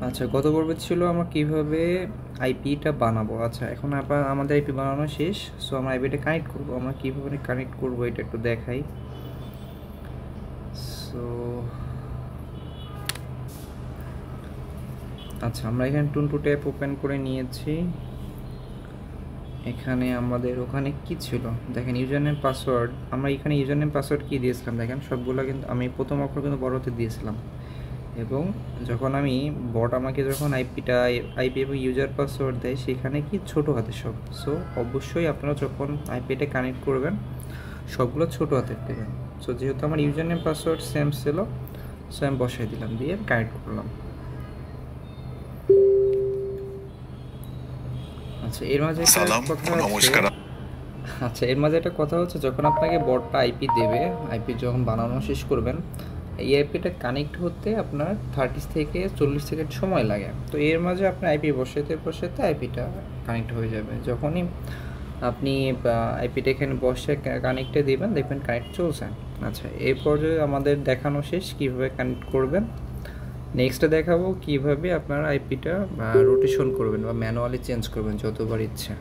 আচ্ছা, গত পর্বে ছিল আমরা কিভাবে আইপিটা বানাবো। আচ্ছা, এখন আবার আমাদের আইপি বানানো শেষ। সো আমরা আইপিটা কানেক্ট করবো। আমরা কিভাবে কানেক্ট করবো এটা একটু দেখাই। সো আচ্ছা, আমরা এখানে টুনটু ট্যাব ওপেন করে নিয়েছি। এখানে আমাদের ওখানে কি ছিল দেখেন, ইউজার নেম পাসওয়ার্ড। আমরা এখানে ইউজার নেম পাসওয়ার্ড কী দিয়েছিলাম দেখেন, সবগুলো কিন্তু আমি প্রথম অক্ষর কিন্তু বড় হাতে দিয়েছিলাম। এবং যখন আমি বট আমাকে যখন আইপি এবং ইউজার পাসওয়ার্ড দেয় সেখানে কি ছোটো হাতে সব। সো অবশ্যই আপনারা যখন আইপিটা কানেক্ট করবেন সবগুলো ছোটো হাতের দেবেন। সো যেহেতু আমার ইউজার নেম পাসওয়ার্ড সেম ছিল, সো আমি বসাই দিলাম, দিয়ে কানেক্ট করলাম। আচ্ছা, এর মাঝে একটা কথা হচ্ছে এর মাঝে একটা কথা হচ্ছে, যখন আপনাকে বটটা আইপি দেবে, আইপি যখন বানানো শেষ করবেন, এই আইপিটা কানেক্ট হতে আপনার 30 থেকে 40 সেকেন্ড সময় লাগে। তো এর মাঝে আপনার আইপি বসাতে বসাতে আইপিটা কানেক্ট হয়ে যাবে। যখনই আপনি আইপিটা এখানে বসে কানেক্টে দেবেন, দেখবেন কানেক্ট চলছে। আচ্ছা, এই পর্যায়ে আমাদের দেখানো শেষ কীভাবে কানেক্ট করবেন। নেক্সটে দেখাবো কীভাবে আপনার আইপিটা রোটেশন করবেন বা ম্যানুয়ালি চেঞ্জ করবেন যতবার ইচ্ছে।